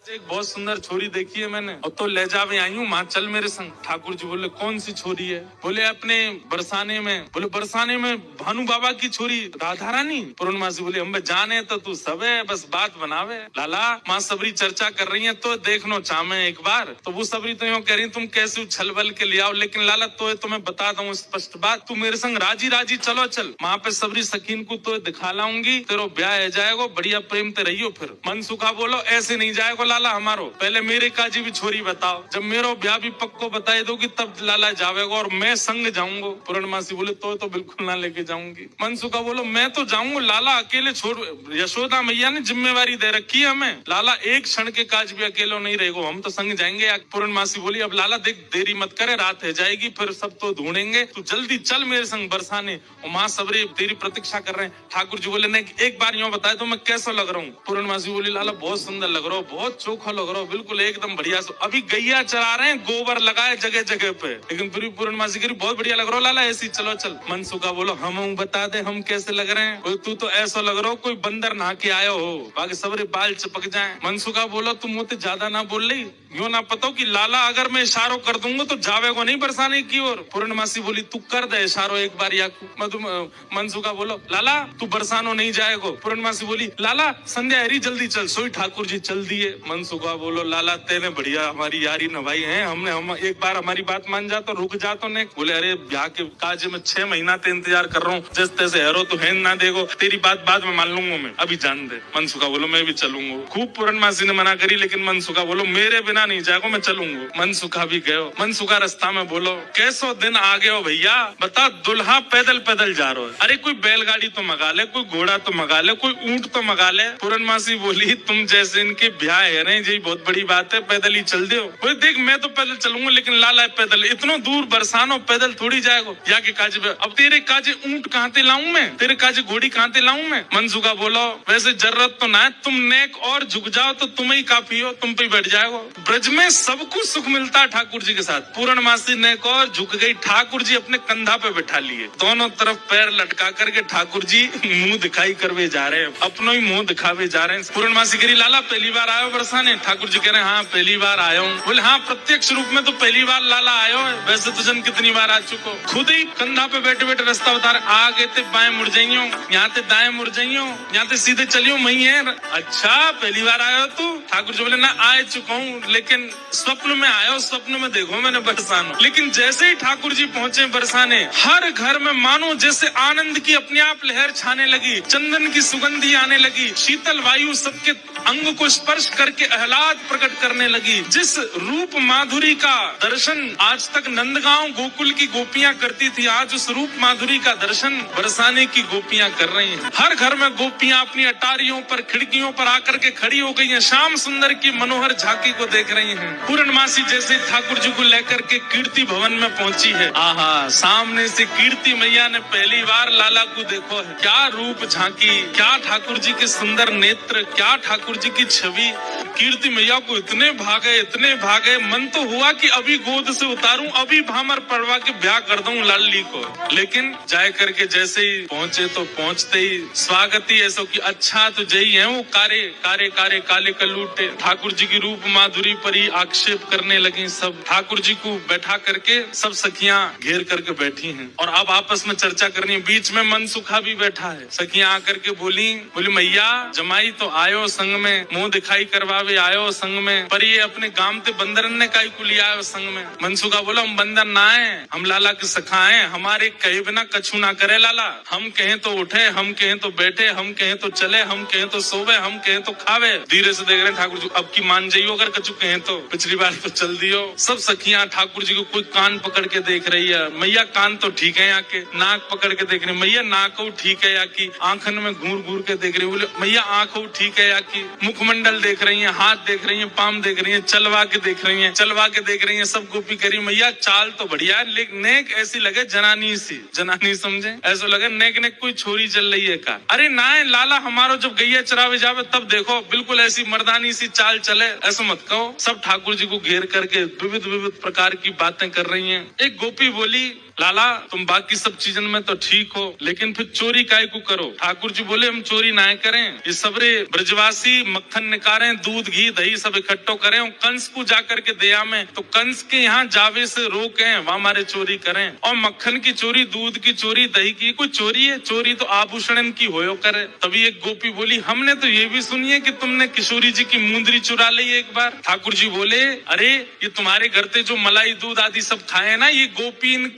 एक बहुत सुंदर छोरी देखी है मैंने और तो ले जावे आई हूँ माँ, चल मेरे संग। ठाकुर जी बोले कौन सी छोरी है? बोले अपने बरसाने में। बोले बरसाने में भानु बाबा की छोरी राधा रानी। पूर्णमासी बोली हम जाने तो तू सब है, बस बात बनावे। लाला माँ सबरी चर्चा कर रही है तो देखनो चाहे एक बार। तो वो सबरी तो यूँ कह रही तुम कैसे उछल बल के ले आओ, लेकिन लाला तो तुम्हें बता दूं स्पष्ट बात, तू मेरे संग राजी राजी चलो चल। वहाँ पे सबरी सकीन को तो दिखा लाऊंगी, तेरो ब्याह है जाएगा, बढ़िया प्रेम ते रहियो। फिर मनसुखा बोलो ऐसे नहीं जाएगा लाला हमारो, पहले मेरे काजी भी छोरी बताओ, जब मेरो ब्याह भी पक्को बताए दोगी तब लाला जावेगा और मैं संग जाऊंगा। पूर्णमासी बोले तो बिल्कुल ना लेके जाऊंगी। मनसुखा बोलो मैं तो जाऊंगा लाला, अकेले छोड़, यशोदा मैया ने जिम्मेवारी दे रखी है हमें, लाला एक क्षण के काज भी अकेलो नहीं रहेगा, हम तो संग जाएंगे। पूर्णमासी बोली अब लाला देख देरी मत करे, रात है जाएगी फिर सब तो ढूंढेंगे, तू जल्दी चल मेरे संग बरसाने। और माँ सबरे तेरी प्रतीक्षा कर रहे हैं। ठाकुर जी बोले नहीं एक बार यूँ बताए तो मैं कैसा लग रहा हूँ? पूर्णमासी बोली लाला बहुत सुंदर लग रहा हो, बहुत चोखा लग रहा हो, बिल्कुल एकदम बढ़िया। अभी गैया चरा रहे हैं, गोबर लगाए जगह जगह पे, लेकिन पूरी पूर्णमासी कह रही बहुत बढ़िया लग रहा हो लाला, ऐसी चलो चल। मनसुखा बोलो हम बता दे हम कैसे लग रहे हैं? तू तो ऐसा लग रहा हो कोई बंदर नहा के आयो हो, बाकी सबरे बाल चिपक जाए। मनसुखा बोलो तुम मुझे ज्यादा ना बोल रही, यूँ ना पता कि लाला अगर मैं इशारो कर दूंगा तो जावेगा नहीं बरसाने की ओर। पूर्णमासी बोली तू कर दे इशारो एक बार या मनसुखा बोलो लाला तू बरसानो नहीं जाएगा। पूर्णमासी बोली लाला संध्या हरी जल्दी चल। सोई ठाकुर जी चल दिए। मनसुखा बोलो लाला तेने बढ़िया हमारी यारी नभाई है, हम एक बार हमारी बात मान जा तो रुक जा तो नहीं। बोले अरे ब्याह के काज में 6 महीना ते इंतजार कर रहा हूँ, जैसे तैसे हेरो तो है ना, देखो तेरी बात बाद में मान लूंगा मैं, अभी जान दे। मनसुखा बोलो मैं भी चलूंगा। खूब पूर्णमासी ने मना करी, लेकिन मनसुखा बोलो मेरे बिना नहीं जाएगा, मैं चलूंगा। मनसुखा भी गयो। मनसुखा रास्ता में बोलो कैसो दिन आ गए हो भैया, बता दुल्हा पैदल पैदल जा रहा है, अरे कोई बैलगाड़ी तो मंगा ले, कोई घोड़ा तो मंगा ले, कोई ऊंट तो मंगा ले। पूर्णमासी बोली तुम जैसे इनके ब्याह है ना जी बहुत बड़ी बात है, पैदल ही चल दो। बोले देख मैं तो पैदल चलूंगा, लेकिन लाला पैदल इतना दूर बरसानो पैदल थोड़ी जाएगा। या के काजे अब तेरे काजे ऊंट कहाँ ते लाऊं मैं, तेरे काजे घोड़ी कहाँ ते लाऊं मैं? मनसुखा बोलो वैसे जरूरत तो ना है, तुम नेक और झुक जाओ तो तुम ही काफी हो, तुम पे बैठ जाओ। ब्रज में सब कुछ सुख मिलता है ठाकुर जी के साथ। पूर्णमासी नेक और झुक गई, ठाकुर जी अपने कंधा पे बैठा लिए, दोनों तरफ पैर लटका करके ठाकुर जी मुंह दिखाई करवे जा रहे हैं, अपनो ही मुंह दिखावे जा रहे हैं। पूर्णमासी कह रही लाला पहली बार आयो बरसाने? ठाकुर जी कह रहे हैं हाँ पहली बार आयो हूँ। बोले हाँ प्रत्यक्ष रूप में तो पहली बार लाला आयो है, वैसे तो जन कितनी बार आ चुको। खुद ही कंधा पे बैठे बैठे रास्ता बता रहे, आगे ते बाएं मुड़ जाइयो, यहाँ ते दाएं मुड़ जाइयो, यहाँ ते सीधे चलियो वही है। अच्छा पहली बार आयो तू? ठाकुर जी बोले ना आ चुका हूँ, लेकिन स्वप्न में आयो, स्वप्न में देखो मैंने बरसानो। लेकिन जैसे ही ठाकुर जी पहुंचे बरसाने, हर घर में मानो जैसे आनंद की अपने आप लहर छाने लगी, चंदन की सुगंधी आने लगी, शीतल वायु सबके अंग को स्पर्श करके आह्लाद प्रकट करने लगी। जिस रूप माधुरी का दर्शन आज तक नंदगांव गोकुल की गोपियां करती थी, आज उस रूप माधुरी का दर्शन बरसाने की गोपियां कर रही हैं। हर घर में गोपियां अपनी अटारियों पर खिड़कियों पर आकर के खड़ी हो गई हैं, श्याम सुंदर की मनोहर झांकी को देख रही हैं। पूर्णमासी जैसे ठाकुर जी को लेकर के कीर्ति भवन में पहुंची है, आहा सामने से कीर्ति मैया ने पहली बार लाला को देखो है, क्या रूप झांकी, क्या ठाकुर जी के सुंदर नेत्र, क्या ठाकुर जी की छवि। कीर्ति मैया को इतने भागे मन तो हुआ कि अभी गोद से उतारूं, अभी भामर पड़वा के ब्याह कर दूं लाली को। लेकिन जाए करके जैसे ही पहुंचे तो पहुंचते ही स्वागत ही ऐसा कि अच्छा तो जय है वो कारे कारे कारे काले कलूटे। ठाकुर जी की रूप माधुरी पर ही आक्षेप करने लगी सब। ठाकुर जी को बैठा करके सब सखियां घेर करके बैठी हैं और अब आपस में चर्चा करनी है। बीच में मनसुखा भी बैठा है। सखियां आकर के बोली मैया जमाई तो आयो संग में, मुंह दिखाई करवावे आयो संग में, पर ये अपने गांव ते बंदरन ने काई को लिया आयो संग में। मनसुखा बोला हम बंदर ना है, हम लाला के सखा हैं, हमारे कहे बिना कछु ना करे लाला। हम कहें तो उठे, हम कहें तो बैठे, हम कहें तो चले, हम कहें तो सोवे, हम कहें तो खावे। धीरे से देख रहे हैं ठाकुर जी, अब की मान जाइयो अगर कछु कहें तो, पिछली बार तो चल दियो। सब सखियां ठाकुर जी को कोई कान पकड़ के देख रही है, मैया कान तो ठीक है यहाँ के, नाक पकड़ के देख रही, मैया नाक ठीक है या की, आंखन में घूर घूर के देख रही, बोले मैया आंख ठीक है या की, मुखमंडल देख रही है, हाथ देख रही है, पाम देख रही है, चलवा के देख रही है, चलवा के देख रही है, सब गोपी करी मैया चाल तो बढ़िया है, लेकिन नेक ऐसी लगे जनानी सी, जनानी समझे, ऐसा लगे नेक नेक कोई छोरी चल रही है का। अरे ना लाला हमारो जब गैया चरावे जावे तब देखो बिल्कुल ऐसी मर्दानी सी चाल चले, ऐसा मत कहो। सब ठाकुर जी को घेर करके विविध विविध प्रकार की बातें कर रही हैं। एक गोपी बोली लाला तुम बाकी सब चीजन में तो ठीक हो, लेकिन फिर चोरी काय को करो। ठाकुर जी बोले हम चोरी ना करें, ये सबरे ब्रजवासी मक्खन निकालें, दूध घी दही सब इकट्ठो करें और कंस को जाकर के दया में, तो कंस के यहाँ जावे से रोकें, वहाँ हमारे चोरी करें। और मक्खन की चोरी, दूध की चोरी, दही की कोई चोरी है? चोरी तो आभूषण की होयो करे। तभी एक गोपी बोली हमने तो ये भी सुनी है कि तुमने किशोरी जी की मुंदरी चुरा ली एक बार। ठाकुर जी बोले अरे ये तुम्हारे घर पे जो मलाई दूध आदि सब खाए ना, ये गोपीन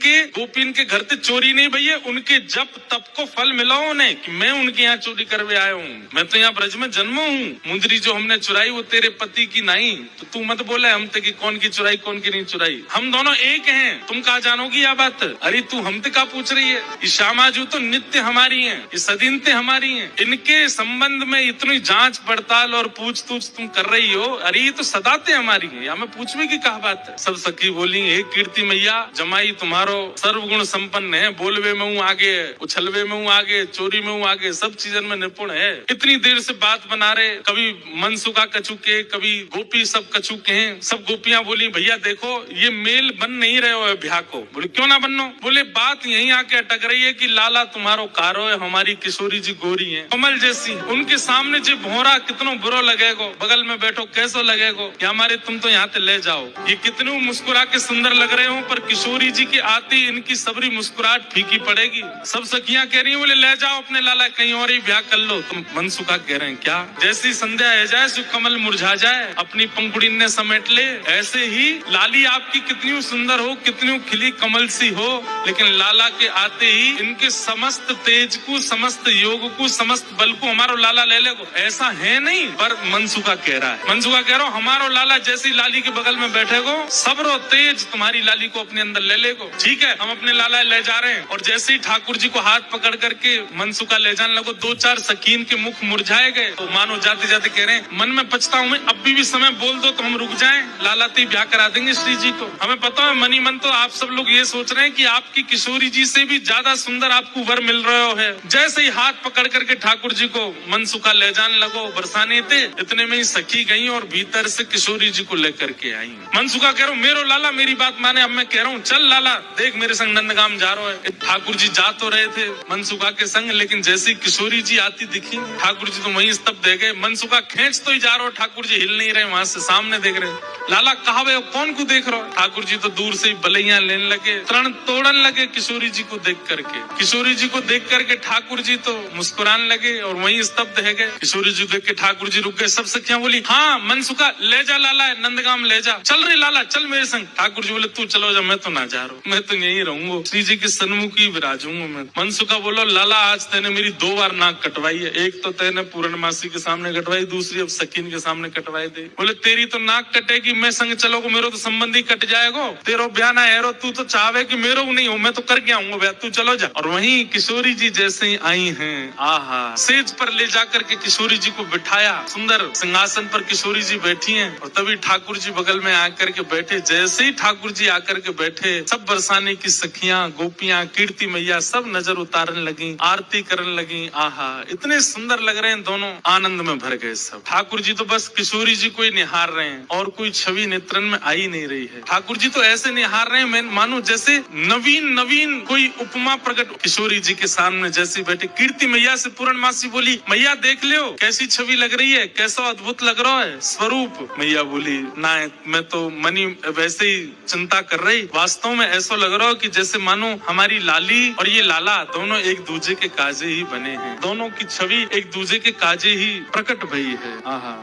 के घर पे चोरी नहीं भैया, उनके जप तप को फल मिला उन्हें कि मैं उनके यहाँ चोरी करवे आया हूँ। मैं तो यहाँ ब्रज में जन्मा हूँ। मुंदरी जो हमने चुराई वो तेरे पति की नहीं, तो तू मत बोले हम ते की कौन की चुराई कौन की नहीं चुराई, हम दोनों एक हैं। तुम कहा जानोगी यह बात? अरे तू हमते का पूछ रही है? ये श्यामाजू तो नित्य हमारी है, ये सदिनते हमारी है, इनके संबंध में इतनी जांच पड़ताल और पूछ तूछ तुम कर रही हो? अरे ये तो सदाते हमारी है, या मैं पूछने की कहा बात है? सब सखी बोली हे कीर्ति मैया, जमाई तुम्हारो सर्वगुण संपन्न है, बोलवे में हूँ आगे, उछलवे में हूँ आगे, चोरी में हूँ आगे, सब चीजन में निपुण है। इतनी देर से बात बना रहे, कभी मनसुखा कचुके, कभी गोपी सब कचुके हैं। सब गोपियां बोली भैया देखो ये मेल बन नहीं रहे हो ब्याह को। बोले क्यों ना बनो? बोले बात यहीं आके अटक रही है कि लाला तुम्हारो कारो है, हमारी किशोरी जी गोरी है कमल जैसी, उनके सामने जो भोरा कितनो बुरो लगेगो, बगल में बैठो कैसो लगेगो, या हमारे तुम तो यहाँ से ले जाओ। ये कितने मुस्कुरा के सुंदर लग रहे हो, पर किशोरी जी की आती इनकी सबरी मुस्कुराहट फीकी पड़ेगी। सब सखियां कह रही है बोले ले जाओ अपने लाला कहीं और ही ब्याह कर लो। तुम मनसुखा कह रहे हैं क्या? जैसी संध्या है जाए सो कमल मुरझा जाए, अपनी पंखुड़ी ने समेट ले, ऐसे ही लाली आपकी कितनी सुंदर हो, कितनी खिली कमल सी हो, लेकिन लाला के आते ही इनके समस्त तेज को, समस्त योग को, समस्त बल को हमारो लाला ले लेगो, ऐसा है नहीं। पर मनसुखा कह रहा है, मनसुखा कह रहा हूँ हमारो लाला जैसी लाली के बगल में बैठेगो, सबरो तेज तुम्हारी लाली को अपने अंदर ले लेगो। ठीक है हम अपने लाला ले जा रहे हैं। और जैसे ही ठाकुर जी को हाथ पकड़ करके मनसुखा ले जाने लगो, दो चार सकीन के मुख मुरझाए गए, तो मानो जाते जाते कह रहे हैं मन में पछता हूँ मैं, अब भी समय बोल दो तो हम रुक जाएं, लाला ते ब्याह करा देंगे श्री जी को। हमें पता है मनी मन तो आप सब लोग ये सोच रहे हैं कि आपकी किशोरी जी से भी ज्यादा सुंदर आपको वर मिल रहा है। जैसे ही हाथ पकड़ करके ठाकुर जी को मनसुखा ले जाने लगो, बरसाने थे, इतने में ही सखी गई और भीतर से किशोरी जी को लेकर के आई। मनसुखा कह रहा हूँ मेरो लाला मेरी बात माने, अब मैं कह रहा हूँ चल लाला देख मेरे संग नंदगाम जा रहा है। ठाकुर जी जा तो रहे थे मनसुखा के संग, लेकिन जैसी किशोरी जी आती दिखी ठाकुर जी तो वहीं स्तब्ध रह गए। मनसुखा खींच तो ही जा रहा हो, ठाकुर जी हिल नहीं रहे, वहां से सामने देख रहे। लाला कहा वे कौन को देख रहा हो? ठाकुर जी तो दूर से ही बलैया लेने लगे, तरण तोड़न लगे किशोरी जी को देख करके। किशोरी जी को देख करके ठाकुर जी तो मुस्कुराने लगे और वहीं स्तब्ध रह गए। किशोरी जी देख के ठाकुर जी रुक गए। सब सखियां बोली हाँ मनसुखा ले जा लाला नंदगाम ले जा, चल रही लाला चल मेरे संग। ठाकुर जी बोले तू चलो जा, मैं तो ना जा रहा हूँ, मैं तो यहीं रहूंगा, श्री जी के सन्मुख ही विराजूंगा मैं। मनसुखा बोलो लाला आज तेने मेरी 2 बार नाक कटवाई है, एक तो तेने पूर्णमासी के सामने कटवाई, दूसरी अब सकीन के सामने कटवाई दे। बोले तेरी तो नाक कटेगी, मैं संग चलोगे मेरो तो संबंधी कट जाएगा, तेरो ब्याह ना है, तू तो चाहे कि मेरो नहीं हो, मैं तो करके आऊंगा ब्याह, तू चलो जा। और वहीं किशोरी जी जैसे ही आई हैं, आहा सेज पर ले जाकर के किशोरी जी को बिठाया, सुंदर सिंहासन पर किशोरी जी बैठी हैं। और तभी ठाकुर जी बगल में आकर के बैठे। जैसे ही ठाकुर जी आकर के बैठे, सब बरसाने की सखियां गोपियां कीर्ति मैया सब नजर उतारने लगी, आरती करने लगी। आहा इतने सुंदर लग रहे हैं दोनों, आनंद में भर गए सब। ठाकुर जी तो बस किशोरी जी को ही निहार रहे हैं और कोई छवि नेत्रन में आई नहीं रही है। ठाकुर जी तो ऐसे निहार रहे हैं मैं मानो जैसे नवीन कोई उपमा प्रकट। किशोरी जी के सामने जैसे बैठे, कीर्ति मैया से पूर्णमासी बोली मैया देख लो कैसी छवि लग रही है, कैसा अद्भुत लग रहा है स्वरूप। मैया बोली ना मैं तो मनी वैसे ही चिंता कर रही, वास्तव में ऐसा लग रहा हो कि जैसे मानो हमारी लाली और ये लाला दोनों एक दूसरे के काजे ही बने हैं, दोनों की छवि एक दूसरे के काजे ही प्रकट भई है।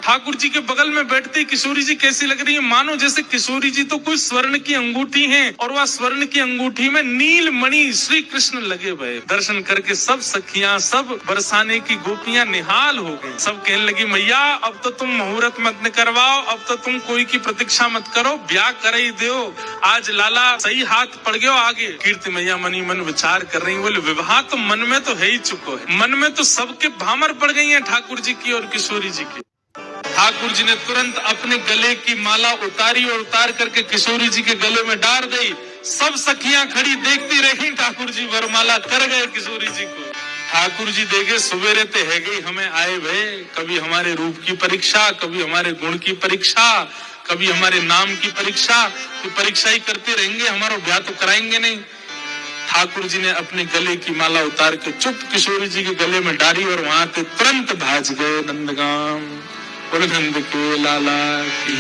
ठाकुर जी के बगल में बैठती किशोरी जी कैसी लग रही है, मानो जैसे किशोरी जी तो कोई स्वर्ण की अंगूठी है और वह स्वर्ण की अंगूठी में नील मणि श्री कृष्ण लगे हुए। दर्शन करके सब सखियां सब बरसाने की गोपियां निहाल हो गई। सब कहने लगी मैया अब तो तुम मुहूर्त मत करवाओ, अब तो तुम कोई की प्रतीक्षा मत करो, ब्याह कर ही दो, आज लाला सही हाथ पड़ गयो आगे। कीर्ति मैया मनी मन विचार कर रही, बोले विवाह तो मन में तो है ही चुको है, मन में तो सबके भामर पड़ गई है ठाकुर जी की और किशोरी जी की। ठाकुर जी ने तुरंत अपने गले की माला उतारी और उतार करके किशोरी जी के गले में डाल दी। सब सखियां खड़ी देखती रही, ठाकुर जी वरमाला कर गए किशोरी जी को। ठाकुर जी देखे सवेरे ते है गई हमें आए भय, कभी हमारे रूप की परीक्षा, कभी हमारे गुण की परीक्षा, कभी हमारे नाम की परीक्षा, तो परीक्षा ही करते रहेंगे, हमारा ब्याह तो कराएंगे नहीं। ठाकुर जी ने अपने गले की माला उतार के चुप किशोरी जी के गले में डाली और वहां से तुरंत भाज गए नंदगाम। बोले नंद के लाला की